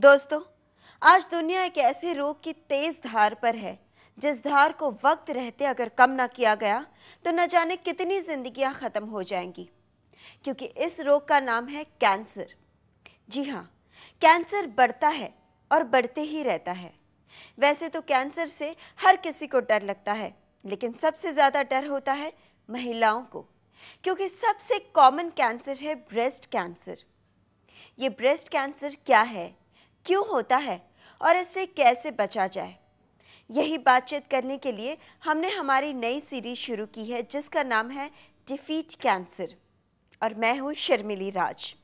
दोस्तों, आज दुनिया एक ऐसे रोग की तेज धार पर है जिस धार को वक्त रहते अगर कम ना किया गया तो न जाने कितनी जिंदगियां खत्म हो जाएंगी, क्योंकि इस रोग का नाम है कैंसर। जी हाँ, कैंसर बढ़ता है और बढ़ते ही रहता है। वैसे तो कैंसर से हर किसी को डर लगता है, लेकिन सबसे ज़्यादा डर होता है महिलाओं को, क्योंकि सबसे कॉमन कैंसर है ब्रेस्ट कैंसर। ये ब्रेस्ट कैंसर क्या है, क्यों होता है और इससे कैसे बचा जाए, यही बातचीत करने के लिए हमने हमारी नई सीरीज शुरू की है जिसका नाम है डिफीट कैंसर, और मैं हूँ शर्मिली राज।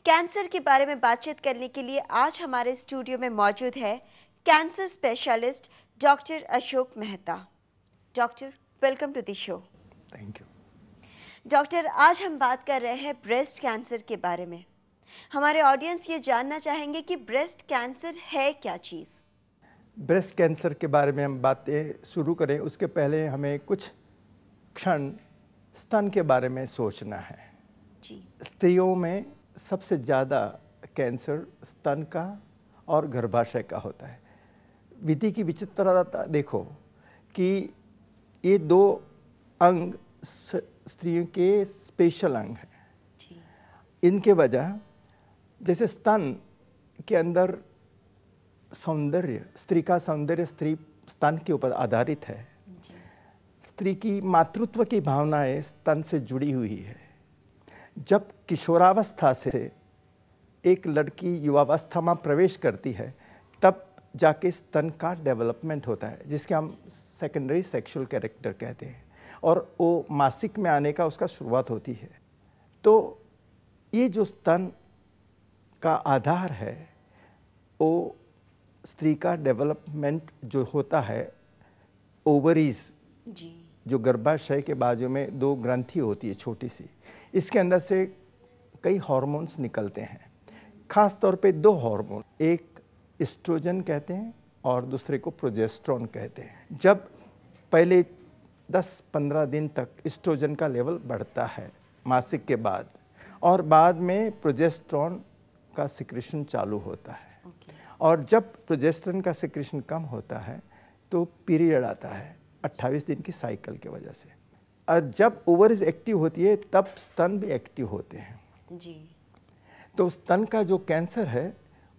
कैंसर के बारे में बातचीत करने के लिए आज हमारे स्टूडियो में मौजूद है cancer specialist doctor Ashok Mehta. Doctor, welcome to the show. Thank you. Doctor, आज हम बात कर रहे हैं ब्रेस्ट कैंसर के बारे में। हमारे ऑडियंस ये जानना चाहेंगे कि ब्रेस्ट कैंसर है क्या चीज़। ब्रेस्ट कैंसर के बारे में हम बातें शुरू करें उसके पहले हमें कुछ क्षण स्तन के बारे में सोचना है। जी। स्त्रियों में सबसे ज़्यादा कैंसर स्तन का और गर्भाशय का होता है। विधि की विचित्रता देखो कि ये दो अंग स्त्रियों के स्पेशल अंग हैं। जी। इनके वजह जैसे स्तन के अंदर सौंदर्य, स्त्री का सौंदर्य स्त्री स्तन के ऊपर आधारित है। जी। स्त्री की मातृत्व की भावनाएं स्तन से जुड़ी हुई है। जब किशोरावस्था से एक लड़की युवावस्था में प्रवेश करती है तब जाके स्तन का डेवलपमेंट होता है, जिसके हम सेकेंडरी सेक्सुअल कैरेक्टर कहते हैं, और वो मासिक में आने का उसका शुरुआत होती है। तो ये जो स्तन का आधार है वो स्त्री का डेवलपमेंट जो होता है, ओवरीज जी। जो गर्भाशय के बाजू में दो ग्रंथि होती है छोटी सी, इसके अंदर से कई हार्मोन्स निकलते हैं। खास तौर पे दो हार्मोन, एक एस्ट्रोजन कहते हैं और दूसरे को प्रोजेस्टेरोन कहते हैं। जब पहले 10-15 दिन तक एस्ट्रोजन का लेवल बढ़ता है मासिक के बाद, और बाद में प्रोजेस्टेरोन का सिक्रेशन चालू होता है। और जब प्रोजेस्टेरोन का सिक्रेशन कम होता है तो पीरियड आता है 28 दिन की साइकिल की वजह से, और जब ओवरीज एक्टिव होती है तब स्तन भी एक्टिव होते हैं। जी। तो स्तन का जो कैंसर है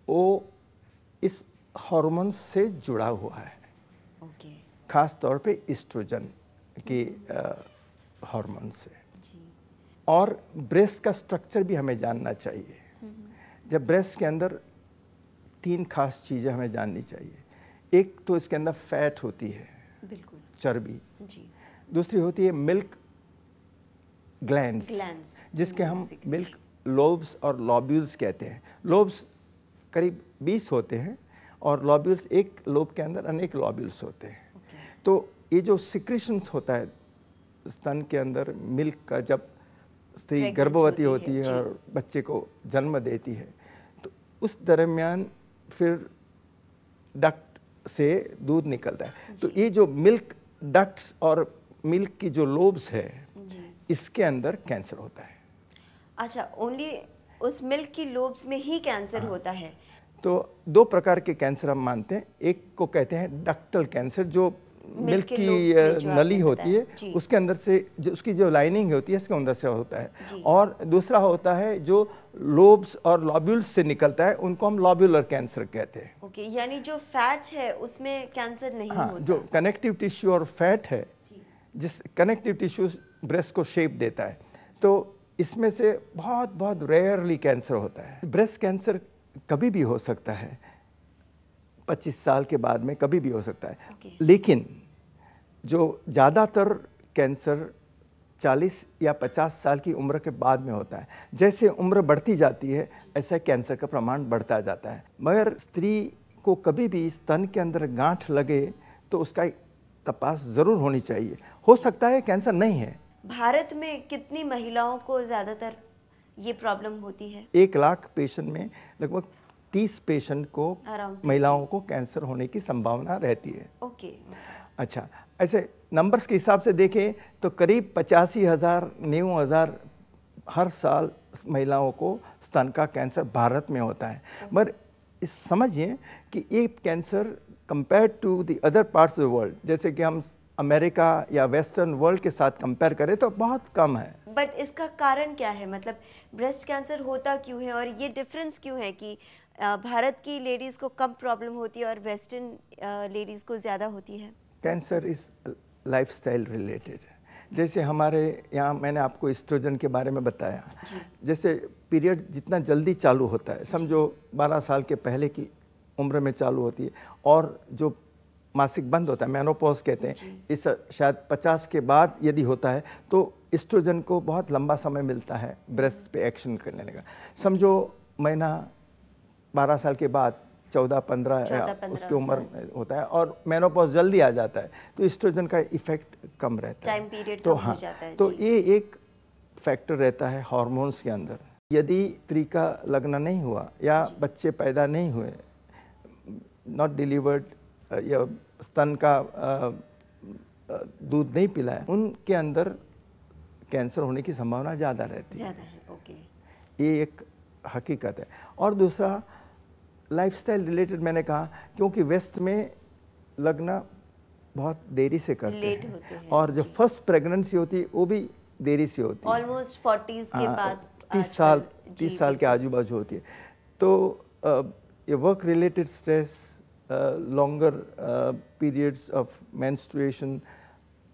वो इस हार्मोन से जुड़ा हुआ है। ओके। खास तौर पे एस्ट्रोजन के हार्मोन से। जी। और ब्रेस्ट का स्ट्रक्चर भी हमें जानना चाहिए। जब ब्रेस्ट के अंदर 3 खास चीज़ें हमें जाननी चाहिए। एक तो इसके अंदर फैट होती है, बिल्कुल, चर्बी। जी। दूसरी होती है मिल्क ग्लैंड्स, जिसके हम मिल्क लोब्स और लॉब्यूल्स कहते हैं। लोब्स करीब 20 होते हैं और लॉब्यूल्स, एक लोब के अंदर अनेक लॉब्यूल्स होते हैं। तो ये जो सिक्रेशंस होता है स्तन के अंदर मिल्क का, जब स्त्री गर्भवती होती है और बच्चे को जन्म देती है, तो उस दरमियान फिर डक्ट से दूध निकलता है। तो ये जो मिल्क डक्ट्स और मिल्क की जो लोब्स है, इसके अंदर कैंसर होता है। अच्छा, ओनली उस मिल्क की लोब्स में ही कैंसर होता है? तो 2 प्रकार के कैंसर हम मानते हैं। एक को कहते हैं डक्टल कैंसर, जो मिल्क की नली होती है उसके अंदर से, जो उसकी जो लाइनिंग होती है इसके अंदर से होता है। और दूसरा होता है जो लोब्स और लॉब्यूल्स से निकलता है, उनको हम लॉब्यूलर कैंसर कहते हैं। ओके, यानी जो फैट है उसमें कैंसर नहीं होता। जो कनेक्टिव टिश्यू और फैट है, जिस कनेक्टिव टिश्यू ब्रेस्ट को शेप देता है, तो इसमें से बहुत बहुत रेयरली कैंसर होता है। ब्रेस्ट कैंसर कभी भी हो सकता है, 25 साल के बाद में कभी भी हो सकता है। लेकिन जो ज़्यादातर कैंसर 40 या 50 साल की उम्र के बाद में होता है। जैसे उम्र बढ़ती जाती है ऐसा कैंसर का प्रमाण बढ़ता जाता है। मगर स्त्री को कभी भी स्तन के अंदर गांठ लगे तो उसका तपास ज़रूर होनी चाहिए। हो सकता है कैंसर नहीं है। भारत में कितनी महिलाओं को ज़्यादातर ये प्रॉब्लम होती है? 1 लाख पेशेंट में लगभग 30 पेशेंट को, महिलाओं को कैंसर होने की संभावना रहती है। ओके। अच्छा, ऐसे नंबर्स के हिसाब से देखें तो करीब 85,000 90,000 हर साल महिलाओं को स्तन का कैंसर भारत में होता है। मगर इस समझिए कि ये cancer compare to the other parts of the world, जैसे कि हम अमेरिका या वेस्टर्न वर्ल्ड के साथ कंपेयर करें तो बहुत कम है। बट इसका कारण क्या है, मतलब ब्रेस्ट कैंसर होता क्यों है और ये डिफरेंस क्यों है कि भारत की लेडीज़ को कम प्रॉब्लम होती है और वेस्टर्न लेडीज़ को ज़्यादा होती है? Cancer is lifestyle related. जैसे हमारे यहाँ मैंने आपको एस्ट्रोजन के बारे में बताया, जैसे पीरियड जितना जल्दी चालू होता है, समझो 12 साल के पहले की उम्र में चालू होती है, और जो मासिक बंद होता है मेनोपॉज कहते हैं, इस शायद 50 के बाद यदि होता है तो एस्ट्रोजन को बहुत लंबा समय मिलता है ब्रेस्ट पे एक्शन करने का। समझो महीना 12 साल के बाद 14-15 उसकी उम्र होता है और मेनोपॉज जल्दी आ जाता है, तो एस्ट्रोजन का इफेक्ट कम रहता है, टाइम पीरियड तो कम हाँ, हो जाता है। तो ये एक फैक्टर रहता है हार्मोन्स के अंदर। यदि स्त्री का लगना नहीं हुआ या बच्चे पैदा नहीं हुए, नॉट डिलीवर्ड, या स्तन का दूध नहीं पिलाया, उनके अंदर कैंसर होने की संभावना ज़्यादा रहती है। ओके, ये एक हकीकत है। और दूसरा लाइफस्टाइल रिलेटेड, मैंने कहा क्योंकि वेस्ट में लगना बहुत देरी से करते हैं, और जो फर्स्ट प्रेगनेंसी होती है वो भी देरी से होती है, ऑलमोस्ट 40s के बाद 30 साल के आजू बाजू होती है। तो ये work related stress, longer periods of menstruation,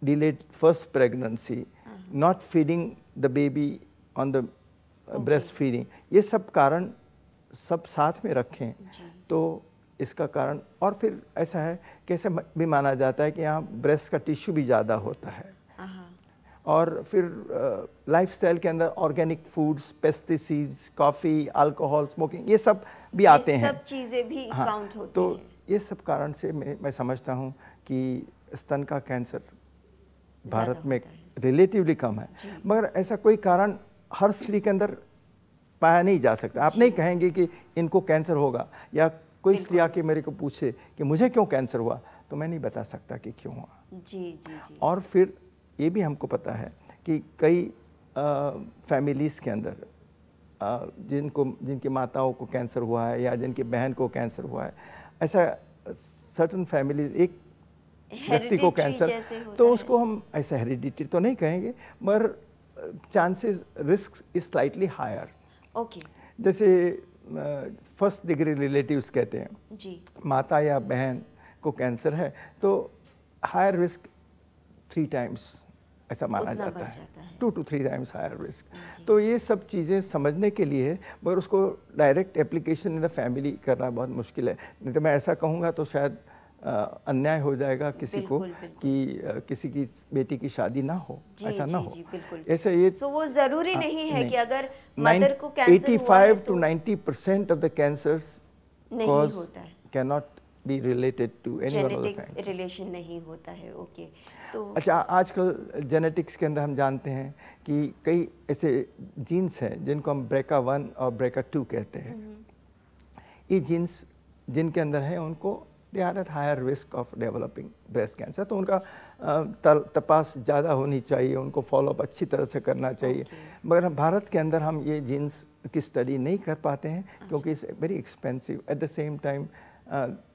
delayed first pregnancy, not feeding the baby on the breastfeeding, ये सब कारण सब साथ में रखें तो इसका कारण। और फिर ऐसा है कैसे भी माना जाता है कि यहाँ ब्रेस्ट का टिश्यू भी ज़्यादा होता है, और फिर लाइफस्टाइल के अंदर organic foods, pesticides, coffee, alcohol, smoking, ये सब भी आते हैं, सब चीज़ें भी काउंट होती तो हैं। ये सब कारण से मैं समझता हूँ कि स्तन का कैंसर भारत में रिलेटिवली कम है, मगर ऐसा कोई कारण हर स्त्री के अंदर पाया नहीं जा सकता। आप नहीं कहेंगे कि इनको कैंसर होगा, या कोई स्त्री आके मेरे को पूछे कि मुझे क्यों कैंसर हुआ, तो मैं नहीं बता सकता कि क्यों हुआ। जी। और फिर ये भी हमको पता है कि कई फैमिलीज़ के अंदर जिनकी माताओं को कैंसर हुआ है या जिनकी बहन को कैंसर हुआ है, ऐसा सर्टन फैमिलीज, एक व्यक्ति को कैंसर, तो उसको हम ऐसा हेरिडिटी तो नहीं कहेंगे, मगर chances, risk is slightly higher. Okay, जैसे फर्स्ट डिग्री रिलेटिव्स कहते हैं जी, माता या बहन को कैंसर है तो हायर रिस्क 3 टाइम्स ऐसा माना जाता है, 2 to 3 टाइम्स हायर रिस्क। तो ये सब चीज़ें समझने के लिए है, मगर उसको direct application in the family करना बहुत मुश्किल है। नहीं तो मैं ऐसा कहूँगा तो शायद अन्याय हो जाएगा किसी को कि किसी की बेटी की शादी ना हो, ऐसा ना हो। ऐसे ये तो वो ज़रूरी नहीं है कि अगर मदर को कैंसर हुआ है तो 85 to 90% ऑफ द कैंसर्स नहीं होता है, can not be related to any one of the factors, relation नहीं होता है। ओके, तो अच्छा, आजकल जेनेटिक्स के अंदर हम जानते हैं कि कई ऐसे जीन्स हैं जिनको हम BRCA1 और BRCA2 कहते हैं। ये जीन्स जिनके अंदर हैं उनको they are at higher risk of developing breast cancer, तो उनका तपास ज़्यादा होनी चाहिए, उनको फॉलोअप अच्छी तरह से करना चाहिए। मगर भारत के अंदर हम ये जीन्स की स्टडी नहीं कर पाते हैं क्योंकि it's very expensive. At the same time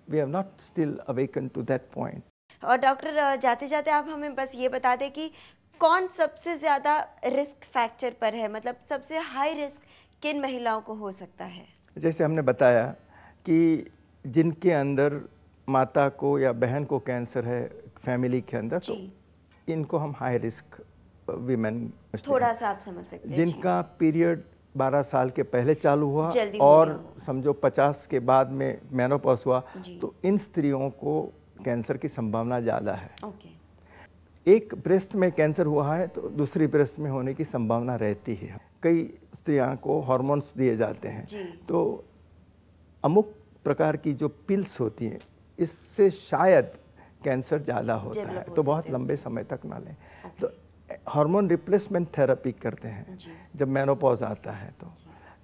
we have not still awaken to that point. और डॉक्टर, जाते जाते आप हमें बस ये बता दें कि कौन सबसे ज़्यादा रिस्क फैक्टर पर है, मतलब सबसे हाई रिस्क किन महिलाओं को हो सकता है? जैसे हमने बताया कि जिनके अंदर माता को या बहन को कैंसर है फैमिली के अंदर, तो इनको हम हाई रिस्क वीमेन, थोड़ा सा आप समझ सकते हैं, जिनका पीरियड 12 साल के पहले चालू हुआ और समझो 50 के बाद में मेनोपॉज हुआ, तो इन स्त्रियों को कैंसर की संभावना ज़्यादा है। एक ब्रेस्ट में कैंसर हुआ है तो दूसरी ब्रेस्ट में होने की संभावना रहती है। कई स्त्रियों को हार्मोन्स दिए जाते हैं, तो अमुक प्रकार की जो पिल्स होती हैं इससे शायद कैंसर ज़्यादा होता है, तो बहुत लंबे समय तक ना लें। तो हार्मोन रिप्लेसमेंट थेरेपी करते हैं जब मेनोपॉज आता है,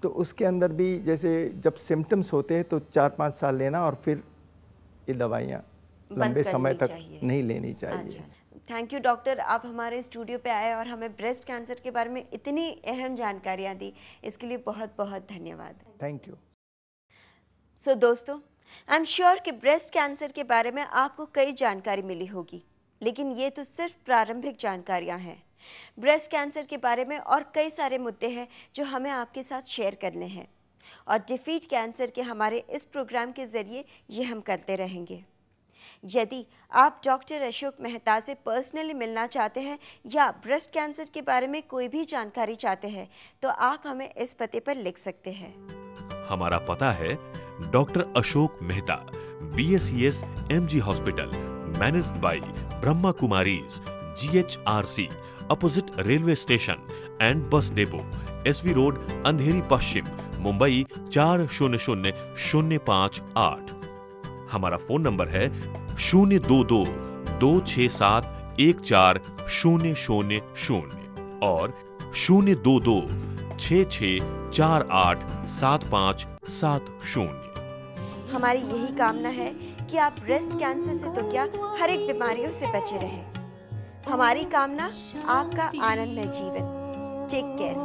तो उसके अंदर भी जैसे जब सिम्टम्स होते हैं तो 4-5 साल लेना, और फिर ये दवाइयाँ लंबे समय तक नहीं लेनी चाहिए। थैंक यू डॉक्टर, आप हमारे स्टूडियो पे आए और हमें ब्रेस्ट कैंसर के बारे में इतनी अहम जानकारियाँ दी, इसके लिए बहुत बहुत धन्यवाद। Thank you. सो दोस्तों, आई एम श्योर कि ब्रेस्ट कैंसर के बारे में आपको कई जानकारी मिली होगी, लेकिन ये तो सिर्फ प्रारंभिक जानकारियां हैं। ब्रेस्ट कैंसर के बारे में और कई सारे मुद्दे हैं जो हमें आपके साथ शेयर करने हैं, और डिफीट कैंसर के हमारे इस प्रोग्राम के ज़रिए ये हम करते रहेंगे। यदि आप डॉक्टर अशोक मेहता से पर्सनली मिलना चाहते हैं या ब्रेस्ट कैंसर के बारे में कोई भी जानकारी चाहते हैं, तो आप हमें इस पते पर लिख सकते हैं। हमारा पता है doctor Ashok Mehta, BSES MG hospital, managed by Brahma Kumaris, GHRC, opposite railway station and bus depot, SV road, Andheri पश्चिम, मुंबई 400058। हमारा फोन नंबर है 022-267-14000 और 022-6648-7570। हमारी यही कामना है कि आप ब्रेस्ट कैंसर से तो क्या, हर एक बीमारियों से बचे रहें। हमारी कामना आपका आनंदमय जीवन। Take care.